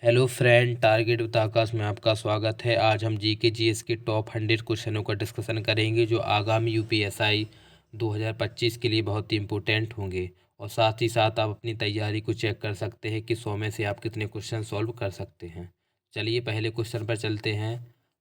Hello friend, target with आकाश में आपका स्वागत है। आज हम जीके जीएस के टॉप 100 क्वेश्चनों का डिस्कशन करेंगे जो आगामी यूपीएसआई 2025 के लिए बहुत ही इम्पोर्टेंट होंगे। और साथ ही साथ आप अपनी तैयारी को चेक कर सकते हैं कि 100 में से आप कितने क्वेश्चन सॉल्व कर सकते हैं। चलिए पहले क्वेश्चन पर चलते हैं।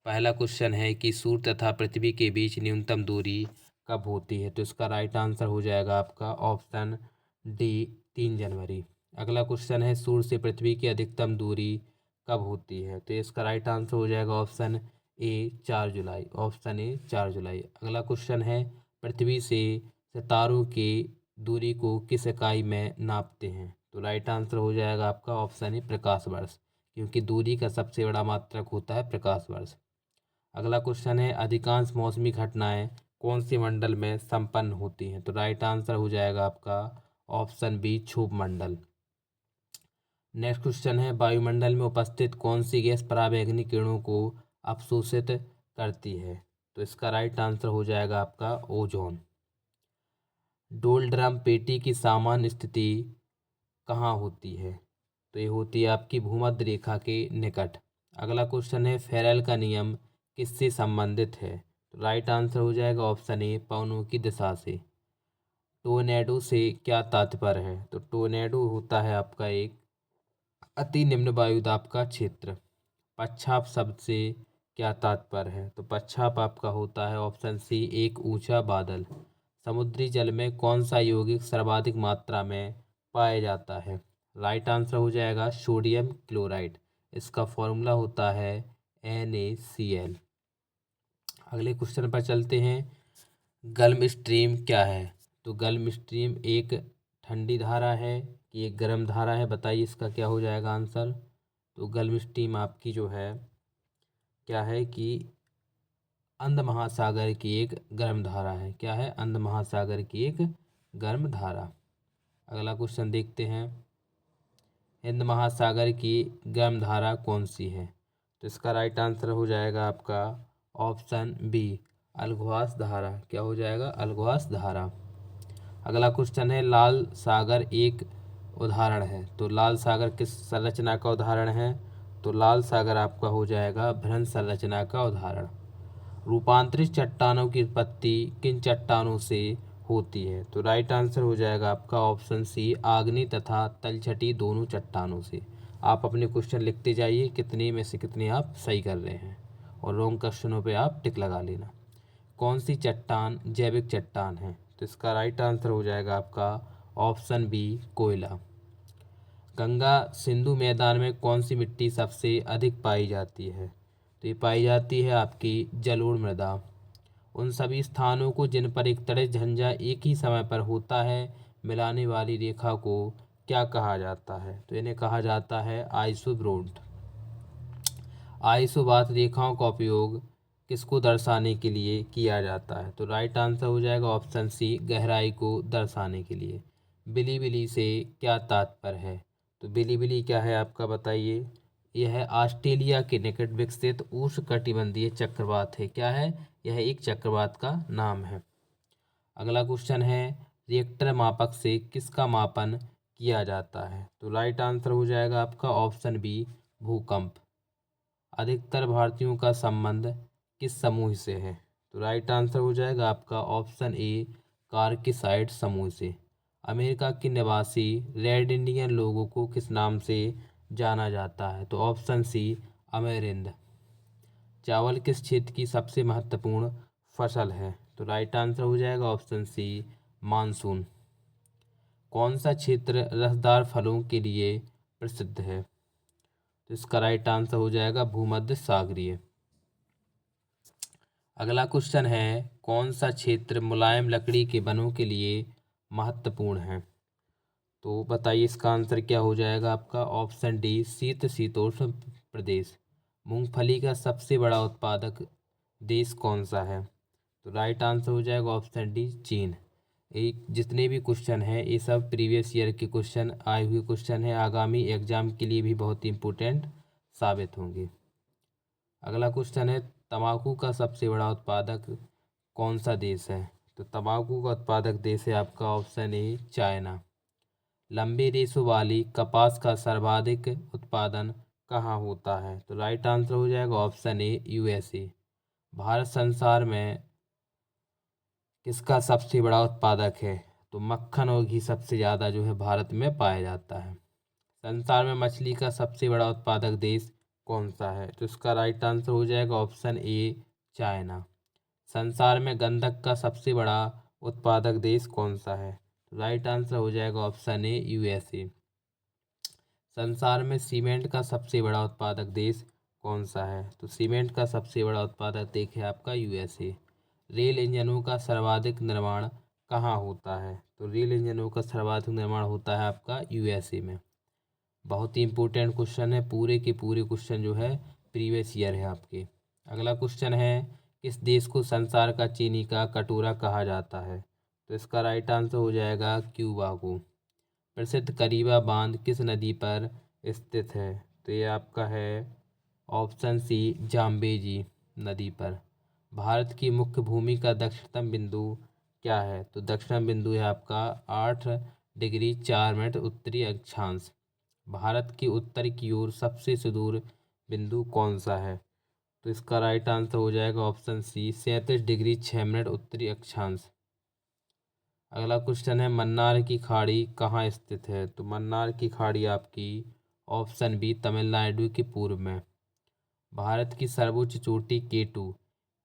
पहला क्वेश्चन है कि सूर्य तथा पृथ्वी के बीच न्यूनतम दूरी कब होती है? तो इसका राइट आंसर हो जाएगा आपका ऑप्शन डी, 3 जनवरी। अगला क्वेश्चन है सूर्य से पृथ्वी की अधिकतम दूरी कब होती है? तो इसका राइट आंसर हो जाएगा option A, 4 July. Option A, 4 जुलाई। अगला क्वेश्चन है पृथ्वी से सितारों की दूरी को किस इकाई में नापते हैं? तो राइट आंसर हो जाएगा आपका ऑप्शन ए, प्रकाश वर्ष, क्योंकि दूरी का सबसे बड़ा मात्रक होता है प्रकाश वर्ष। अगला क्वेश्चन है अधिकांश मौसमी घटनाएं कौन सी मंडल में संपन्न होती हैं? तो राइट आंसर हो जाएगा आपका ऑप्शन बी, क्षुभ मंडल। नेक्स्ट क्वेश्चन है वायुमंडल में उपस्थित कौन सी गैस पराबैंगनी किरणों को अवशोषित करती है? तो इसका राइट आंसर हो जाएगा आपका ओजोन। डोलड्रम पेटी की सामान्य स्थिति कहाँ होती है? तो ये होती है आपकी भूमध्य रेखा के निकट। अगला क्वेश्चन है फेरेल का नियम किससे संबंधित है? तो राइट आंसर हो जाएगा ऑप्शन ए, पवनों की दिशा से। टोर्नेडो से क्या तात्पर्य है? तो टोर्नेडो होता है आपका एक अति निम्न वायुदाब का क्षेत्र। पच्छाप शब्द से क्या तात्पर्य है? तो पच्छाप आपका होता है ऑप्शन सी, एक ऊंचा बादल। समुद्री जल में कौन सा यौगिक सर्वाधिक मात्रा में पाया जाता है? राइट आंसर हो जाएगा सोडियम क्लोराइड। इसका फॉर्मूला होता है NaCl। अगले क्वेश्चन पर चलते हैं। गर्म स्ट्रीम क्या है? तो गर्म स्ट्रीम एक ठंडी धारा है कि एक गर्म धारा है? बताइए इसका क्या हो जाएगा आंसर। तो गर्म स्ट्रीम आपकी जो है क्या है कि अंध महासागर की एक गर्म धारा है। क्या है? अंध महासागर की एक गर्म धारा। अगला क्वेश्चन देखते हैं। हिंद महासागर की गर्म धारा कौन सी है? तो इसका राइट आंसर हो जाएगा आपका ऑप्शन बी, अलगुआस धारा। क्या हो जाएगा? अलगुआस धारा। अगला क्वेश्चन है लाल सागर एक उदाहरण है। तो लाल सागर किस संरचना का उदाहरण है? तो लाल सागर आपका हो जाएगा भ्रंश संरचना का उदाहरण। रूपांतरित चट्टानों की उत्पत्ति किन चट्टानों से होती है? तो राइट आंसर हो जाएगा आपका ऑप्शन सी, आग्नेय तथा तलछटी दोनों चट्टानों से। आप अपने क्वेश्चन लिखते जाइए, कितने में से कितने आप सही कर रहे हैं, और रॉन्ग क्वेश्चनों पे आप टिक लगा लेना। कौन सी चट्टान जैविक चट्टान है? तो इसका राइट आंसर हो जाएगा आपका ऑप्शन बी, कोयला। गंगा सिंधु मैदान में कौन सी मिट्टी सबसे अधिक पाई जाती है? तो ये पाई जाती है आपकी जलोढ़ मृदा। उन सभी स्थानों को जिन पर एक तड़ित झंझा एक ही समय पर होता है मिलाने वाली रेखा को क्या कहा जाता है? तो इन्हें कहा जाता है आइसोब्रोंट। आइसोबात रेखाओं का उपयोग किसको दर्शाने के लिए किया जाता है? तो राइट आंसर हो जाएगा ऑप्शन सी, गहराई को दर्शाने के लिए। बिलीबिली से क्या तात्पर्य है? तो बिलीबिली क्या है आपका बताइए। यह ऑस्ट्रेलिया के निकट विकसित उष्णकटिबंधीय चक्रवात है। क्या है? यह एक चक्रवात का नाम है। अगला क्वेश्चन है रिएक्टर मापक से किसका मापन किया जाता है? तो राइट आंसर हो जाएगा आपका ऑप्शन बी, भूकंप। अधिकतर भारतीयों का संबंध किस समूह से है? तो राइट आंसर हो जाएगा आपका ऑप्शन ए, कार्किसाइड समूह से। अमेरिका के निवासी रेड इंडियन लोगों को किस नाम से जाना जाता है? तो ऑप्शन सी, अमेरिंद। चावल किस क्षेत्र की सबसे महत्वपूर्ण फसल है? तो राइट आंसर हो जाएगा ऑप्शन सी, मानसून। कौन सा क्षेत्र रसदार फलों के लिए प्रसिद्ध है? तो इसका राइट आंसर हो जाएगा भूमध्य सागरीय। अगला क्वेश्चन है कौन सा क्षेत्र मुलायम लकड़ी के वनों के लिए महत्वपूर्ण है? तो बताइए इसका आंसर क्या हो जाएगा आपका ऑप्शन डी, शीतोष्ण प्रदेश। मूंगफली का सबसे बड़ा उत्पादक देश कौन सा है? तो राइट आंसर हो जाएगा ऑप्शन डी, चीन। एक जितने भी क्वेश्चन हैं ये सब प्रीवियस ईयर के क्वेश्चन आए हुए क्वेश्चन हैं, आगामी एग्जाम के लिए भी बहुत ही इम्पोर्टेंट साबित होंगे। अगला क्वेश्चन है तंबाकू का सबसे बड़ा उत्पादक कौन सा देश है? तो तंबाकू का उत्पादक देश है आपका ऑप्शन ए, चाइना। लंबे रेशों वाली कपास का सर्वाधिक उत्पादन कहाँ होता है? तो राइट आंसर हो जाएगा ऑप्शन ए यूएसए। भारत संसार में किसका सबसे बड़ा उत्पादक है? तो मक्खन और घी सबसे ज़्यादा जो है भारत में पाया जाता है। संसार में मछली का सबसे बड़ा उत्पादक देश कौन सा है? तो इसका राइट आंसर हो जाएगा ऑप्शन ए चाइना। संसार में गंधक का सबसे बड़ा उत्पादक देश कौन सा है? तो राइट आंसर हो जाएगा ऑप्शन ए यूएसए। संसार में सीमेंट का सबसे बड़ा उत्पादक देश कौन सा है? तो सीमेंट का सबसे बड़ा उत्पादक देश है आपका यूएसए। रेल इंजनों का सर्वाधिक निर्माण कहाँ होता है? तो रेल इंजनों का सर्वाधिक निर्माण होता है आपका यूएसए में। बहुत ही इंपॉर्टेंट क्वेश्चन है, पूरे के पूरे क्वेश्चन जो है प्रीवियस ईयर है आपके। अगला क्वेश्चन है, किस देश को संसार का चीनी का कटोरा कहा जाता है? तो इसका राइट आंसर हो जाएगा क्यूबा को। प्रसिद्ध करीबा बांध किस नदी पर स्थित है? तो ये आपका है ऑप्शन सी जाम्बेजी नदी पर। भारत की मुख्य भूमि का दक्षिणतम बिंदु क्या है? तो दक्षिणतम बिंदु है आपका 8 डिग्री 4 मिनट उत्तरी अक्षांश। भारत की उत्तर की ओर सबसे सुदूर बिंदु कौन सा है? तो इसका राइट आंसर हो जाएगा ऑप्शन सी 37 डिग्री 6 मिनट उत्तरी अक्षांश। अगला क्वेश्चन है, मन्नार की खाड़ी कहाँ स्थित है? तो मन्नार की खाड़ी आपकी ऑप्शन बी तमिलनाडु के पूर्व में। भारत की सर्वोच्च चोटी केटू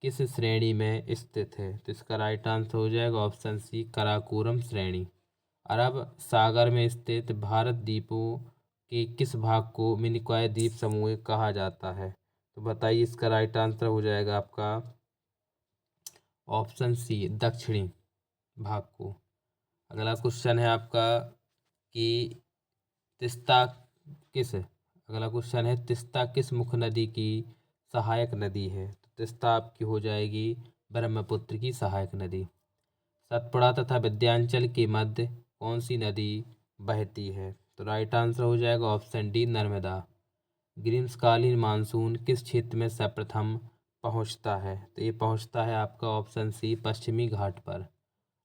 किस श्रेणी में स्थित है? तो इसका राइट आंसर हो जाएगा ऑप्शन सी कराकोरम श्रेणी। अरब सागर में स्थित भारत द्वीपों के किस भाग को मिनिकॉय द्वीप समूह कहा जाता है? तो बताइए, इसका राइट आंसर हो जाएगा आपका ऑप्शन सी दक्षिणी भाग को। अगला क्वेश्चन है आपका कि तिस्ता किस अगला क्वेश्चन है, तिस्ता किस मुख्य नदी की सहायक नदी है? तो तिस्ता आपकी हो जाएगी ब्रह्मपुत्र की सहायक नदी। सतपुड़ा तथा विंध्याचल के मध्य कौन सी नदी बहती है? तो राइट आंसर हो जाएगा ऑप्शन डी नर्मदा। ग्रीष्मकालीन मानसून किस क्षेत्र में सर्वप्रथम पहुंचता है? तो ये पहुंचता है आपका ऑप्शन सी पश्चिमी घाट पर।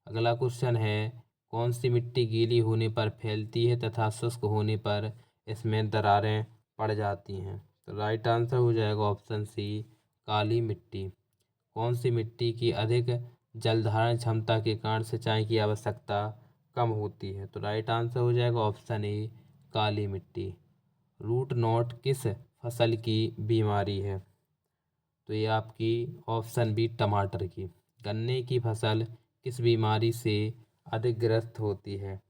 अगला क्वेश्चन है, कौन सी मिट्टी गीली होने पर फैलती है तथा शुष्क होने पर इसमें दरारें पड़ जाती हैं? तो राइट आंसर हो जाएगा ऑप्शन सी काली मिट्टी। कौन सी मिट्टी की अधिक जल धारण क्षमता के कारण सिंचाई की आवश्यकता कम होती है? तो राइट आंसर हो जाएगा ऑप्शन ए काली मिट्टी। रूट नॉट किस फसल की बीमारी है? तो ये आपकी ऑप्शन बी टमाटर की। गन्ने की फसल किस बीमारी से अधिक ग्रस्त होती है?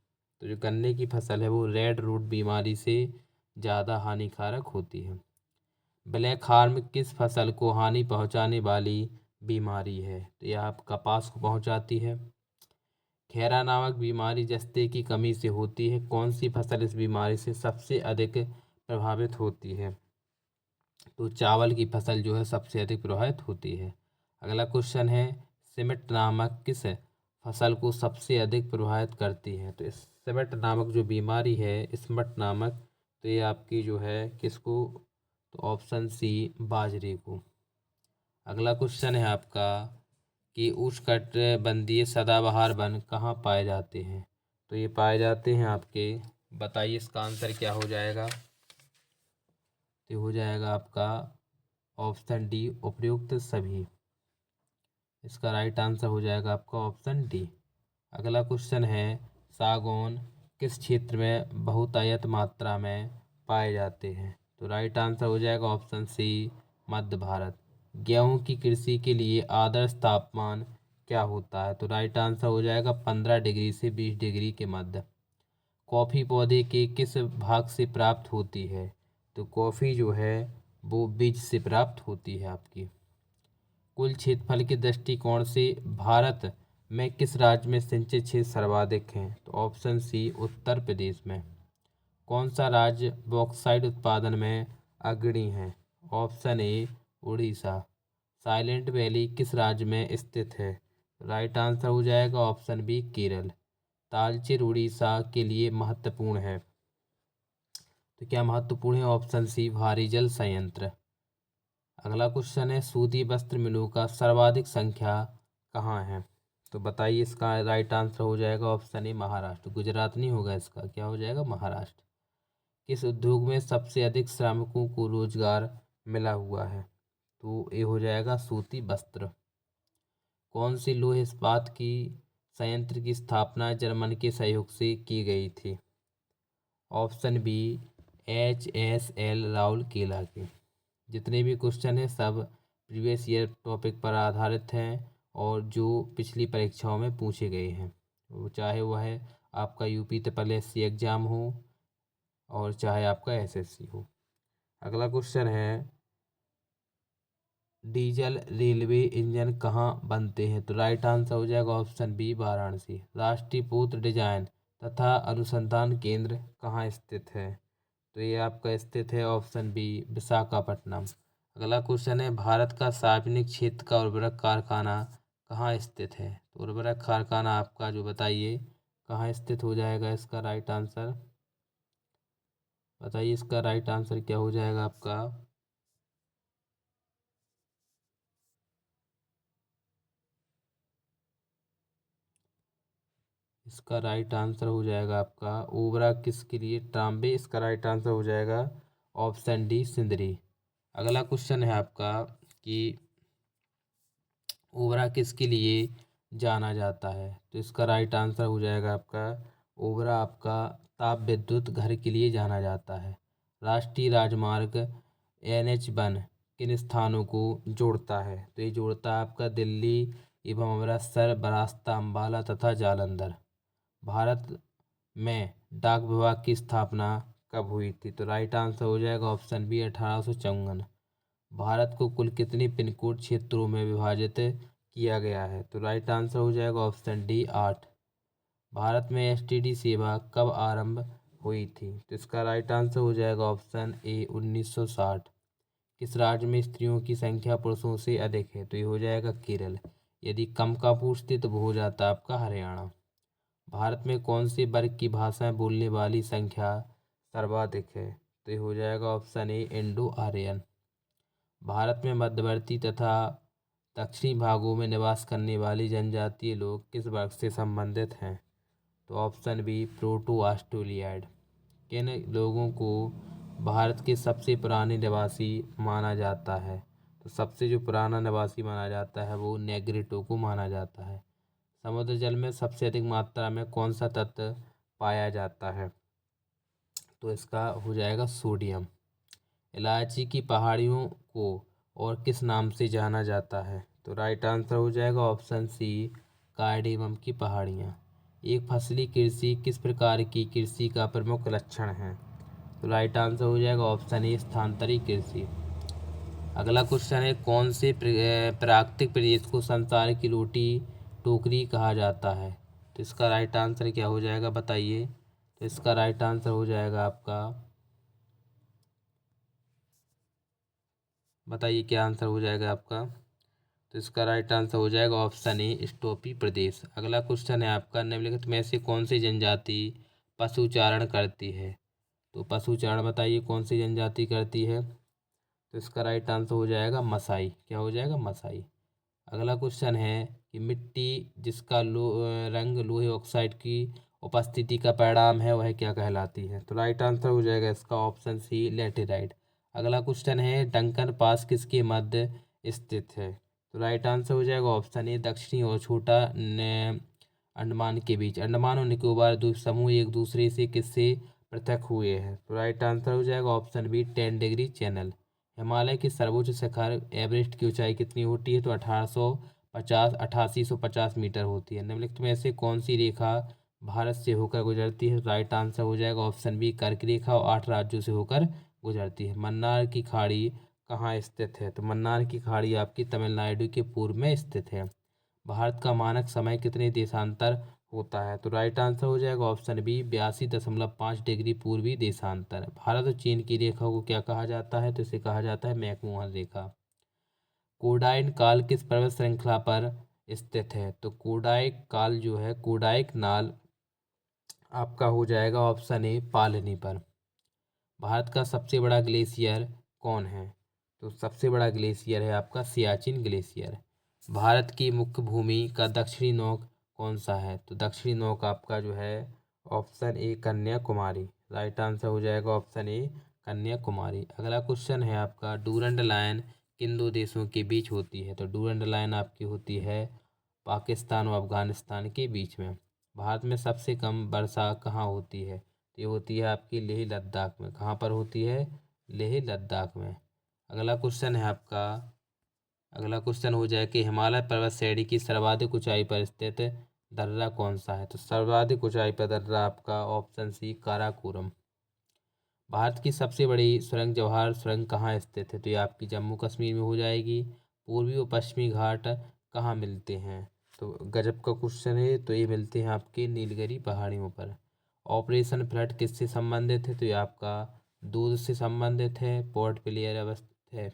तो जो गन्ने की फसल है वो रेड रूट बीमारी से ज़्यादा हानिकारक होती है। ब्लैक हार्म किस फसल को हानि पहुंचाने वाली बीमारी है? तो यह आप कपास को पहुंचाती है। खैरा नामक बीमारी जस्ते की कमी से होती है। कौन सी फसल इस बीमारी से सबसे अधिक प्रभावित होती है? तो चावल की फसल जो है सबसे अधिक प्रभावित होती है। अगला क्वेश्चन है, सिमट नामक किस फसल को सबसे अधिक प्रभावित करती है? तो इस सिमट नामक जो बीमारी है स्मट नामक, तो ये आपकी जो है किसको? तो ऑप्शन सी बाजरे को। अगला क्वेश्चन है आपका कि उष्णकटिबंधीय सदाबहार वन कहाँ पाए जाते हैं? तो ये पाए जाते हैं आपके, बताइए इसका आंसर क्या हो जाएगा? तो हो जाएगा आपका ऑप्शन डी उपयुक्त सभी। इसका राइट आंसर हो जाएगा आपका ऑप्शन डी। अगला क्वेश्चन है, सागौन किस क्षेत्र में बहुतायत मात्रा में पाए जाते हैं? तो राइट आंसर हो जाएगा ऑप्शन सी मध्य भारत। गेहूं की कृषि के लिए आदर्श तापमान क्या होता है? तो राइट आंसर हो जाएगा 15 डिग्री से 20 डिग्री के मध्य। कॉफ़ी पौधे के किस भाग से प्राप्त होती है? तो कॉफ़ी जो है वो बीज से प्राप्त होती है आपकी। कुल क्षेत्रफल के दृष्टिकोण से भारत में किस राज्य में सिंचित क्षेत्र सर्वाधिक हैं? तो ऑप्शन सी उत्तर प्रदेश में। कौन सा राज्य बॉक्साइट उत्पादन में अग्रणी है? Option A Orissa. Silent valley किस राज्य में स्थित है? राइट आंसर हो जाएगा ऑप्शन बी केरल। तालचेर उड़ीसा के लिए महत्वपूर्ण है। तो क्या महत्वपूर्ण है? ऑप्शन सी भारी जल संयंत्र। अगला क्वेश्चन है, सूती वस्त्र मिलों का सर्वाधिक संख्या कहाँ है? तो बताइए, इसका राइट आंसर हो जाएगा ऑप्शन ए महाराष्ट्र। गुजरात नहीं होगा इसका, क्या हो जाएगा? महाराष्ट्र। किस उद्योग में सबसे अधिक श्रमिकों को रोजगार मिला हुआ है? तो ये हो जाएगा सूती वस्त्र। कौन सी लौह इस्पात की संयंत्र की स्थापना जर्मन के सहयोग से की गई थी? ऑप्शन बी HSL राउरकेला के। जितने भी क्वेश्चन हैं सब प्रीवियस ईयर टॉपिक पर आधारित हैं और जो पिछली परीक्षाओं में पूछे गए हैं, वो चाहे वह आपका यूपी ट्रिपल एससी एग्ज़ाम हो और चाहे आपका एसएससी हो। अगला क्वेश्चन है, डीजल रेलवे इंजन कहाँ बनते हैं? तो राइट आंसर हो जाएगा ऑप्शन बी वाराणसी। राष्ट्रीय पोत डिजाइन तथा अनुसंधान केंद्र कहाँ स्थित है? तो ये आपका स्थित है ऑप्शन बी विशाखापट्टनम। अगला क्वेश्चन है, भारत का सार्वजनिक क्षेत्र का उर्वरक कारखाना कहाँ स्थित है? तो उर्वरक कारखाना आपका जो बताइए कहाँ स्थित हो जाएगा? इसका राइट आंसर बताइए, इसका राइट आंसर क्या हो जाएगा आपका? इसका राइट आंसर हो जाएगा आपका ओबरा किसके लिए? तांबे। इसका राइट आंसर हो जाएगा ऑप्शन डी सिंदरी। अगला क्वेश्चन है आपका कि ओबरा किसके लिए जाना जाता है? तो इसका राइट आंसर हो जाएगा आपका ओबरा आपका ताप विद्युत घर के लिए जाना जाता है। राष्ट्रीय राजमार्ग NH1 किन स्थानों को जोड़ता है? तो ये जोड़ता है आपका दिल्ली एवं अमृतसर, बरास्ता, अम्बाला तथा जालंधर। भारत में डाक विभाग की स्थापना कब हुई थी? तो राइट आंसर हो जाएगा ऑप्शन बी 1854। भारत को कुल कितने पिन कोड क्षेत्रों में विभाजित किया गया है? तो राइट आंसर हो जाएगा ऑप्शन डी 8। भारत में STD सेवा कब आरंभ हुई थी? तो इसका राइट आंसर हो जाएगा ऑप्शन ए 1960। किस राज्य में स्त्रियों की संख्या पुरुषों से अधिक है? तो ये हो जाएगा केरल। यदि कम का पूछते तो वो हो जाता आपका हरियाणा। भारत में कौन से वर्ग की भाषाएं बोलने वाली संख्या सर्वाधिक है? तो ये हो जाएगा option A Indo Aryan. Bharat में मध्यवर्ती तथा दक्षिणी भागों में निवास करने वाली जनजातीय लोग किस वर्ग से संबंधित हैं? तो ऑप्शन बी प्रोटो ऑस्ट्रेलियाइड। किन लोगों को भारत के सबसे पुराने निवासी माना जाता है? तो सबसे जो पुराना निवासी माना जाता है वो नेग्रिटो को माना जाता है। समुद्र जल में सबसे अधिक मात्रा में कौन सा तत्व पाया जाता है? तो इसका हो जाएगा सोडियम। इलायची की पहाड़ियों को और किस नाम से जाना जाता है? तो राइट आंसर हो जाएगा ऑप्शन सी कार्डेमम की पहाड़ियाँ। एक फसली कृषि किस प्रकार की कृषि का प्रमुख लक्षण है? तो राइट आंसर हो जाएगा ऑप्शन ए स्थानांतरित कृषि। अगला क्वेश्चन है, कौन से प्राकृतिक प्रदेश को संसार की रोटी टोकरी कहा जाता है? तो इसका राइट आंसर क्या हो जाएगा बताइए? तो इसका राइट आंसर हो जाएगा आपका, बताइए क्या आंसर हो जाएगा आपका? तो इसका राइट आंसर हो जाएगा ऑप्शन ए स्टोपी प्रदेश। अगला क्वेश्चन है आपका, निम्नलिखित में से कौन सी जनजाति पशुचारण करती है? तो पशुचारण बताइए कौन सी जनजाति करती है? तो इसका राइट आंसर हो जाएगा मसाई। क्या हो जाएगा? मसाई। अगला क्वेश्चन है कि मिट्टी जिसका रंग लोहे ऑक्साइड की उपस्थिति का परिणाम है वह क्या कहलाती है? तो राइट आंसर हो जाएगा इसका ऑप्शन सी लेटेराइट। अगला क्वेश्चन है, डंकन पास किसके मध्य स्थित है? तो राइट आंसर हो जाएगा ऑप्शन ए दक्षिणी और छोटा अंडमान के बीच। अंडमान और निकोबार द्वीप समूह एक दूसरे से किससे पृथक हुए हैं? तो राइट आंसर हो जाएगा option B 10 degree channel. Himalaya की सर्वोच्च शिखर एवरेस्ट की ऊंचाई कितनी होती है? तो 8850 मीटर होती है। निम्नलिखित में से कौन सी रेखा भारत से होकर गुजरती है? राइट आंसर हो जाएगा ऑप्शन बी कर्क रेखा और 8 राज्यों से होकर गुजरती है। मन्नार की खाड़ी कहाँ स्थित है? तो मन्नार की खाड़ी आपकी तमिलनाडु के पूर्व में स्थित है। भारत का मानक समय कितने देशांतर होता है? तो राइट आंसर हो जाएगा ऑप्शन बी 82.5 डिग्री पूर्वी देशांतर। भारत और चीन की रेखा को क्या कहा जाता है? तो इसे कहा जाता है मैकमोहन रेखा। कोडाइन काल किस पर्वत श्रृंखला पर स्थित है? तो कोडाइक काल जो है कोडाइक नाल आपका हो जाएगा ऑप्शन ए पालनी पर। भारत का सबसे बड़ा ग्लेशियर कौन है? तो सबसे बड़ा ग्लेशियर है आपका सियाचिन ग्लेशियर। भारत की मुख्य भूमि का दक्षिणी नोक कौन सा है? तो दक्षिणी नोक आपका जो है option A Kanyakumari. Right answer हो जाएगा ऑप्शन ए कन्याकुमारी। अगला क्वेश्चन है आपका, डूरंड लाइन किन दो देशों के बीच होती है? तो डूरंड लाइन आपकी होती है पाकिस्तान और अफगानिस्तान के बीच में। भारत में सबसे कम वर्षा कहाँ होती है? तो ये होती है आपकी लेह लद्दाख में। कहाँ पर होती है? लेह लद्दाख में। अगला क्वेश्चन है आपका, अगला क्वेश्चन हो जाए कि हिमालय पर्वत श्रेणी की सर्वाधिक ऊंचाई पर स्थित दर्रा कौन सा है? तो सर्वाधिक ऊंचाई पर दर्रा आपका ऑप्शन सी काराकोरम। भारत की सबसे बड़ी सुरंग जवाहर सुरंग कहाँ स्थित है? तो ये आपकी जम्मू कश्मीर में हो जाएगी। पूर्वी और पश्चिमी घाट कहाँ मिलते हैं? तो गजब का क्वेश्चन है। तो ये मिलते हैं आपके नीलगिरी पहाड़ियों पर। ऑपरेशन फ्लड किससे संबंधित है? तो ये आपका दूध से संबंधित है। पोर्ट ब्लेयर अवस्थित है।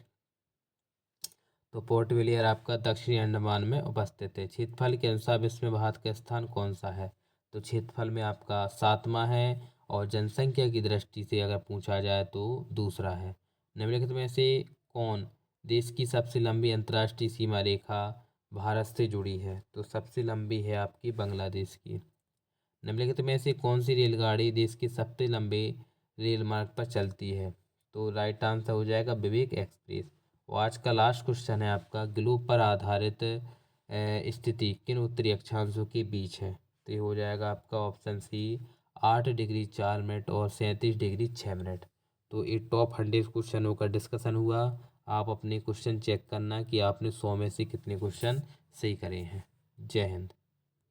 तो पोर्ट ब्लेयर आपका दक्षिणी अंडमान में उपस्थित है। क्षेत्रफल के अनुसार विश्व में भारत का स्थान कौन सा है? तो क्षेत्रफल में आपका 7वां है और जनसंख्या की दृष्टि से अगर पूछा जाए तो दूसरा है। निम्नलिखित में से कौन देश की सबसे लंबी अंतर्राष्ट्रीय सीमा रेखा भारत से जुड़ी है? तो सबसे लंबी है आपकी बांग्लादेश की। निम्नलिखित में से कौन सी रेलगाड़ी देश के सबसे लंबे रेल मार्ग पर चलती है? तो राइट आंसर हो जाएगा विवेक एक्सप्रेस। और आज का लास्ट क्वेश्चन है आपका, ग्लोब पर आधारित स्थिति किन उत्तरी अक्षांशों के बीच है? तो ये हो जाएगा आपका ऑप्शन सी 8 डिग्री 4 मिनट और 37 डिग्री 6 मिनट। तो ये टॉप 100 क्वेश्चनों का डिस्कशन हुआ। आप अपने क्वेश्चन चेक करना कि आपने 100 में से कितने क्वेश्चन सही करे हैं। जय हिंद।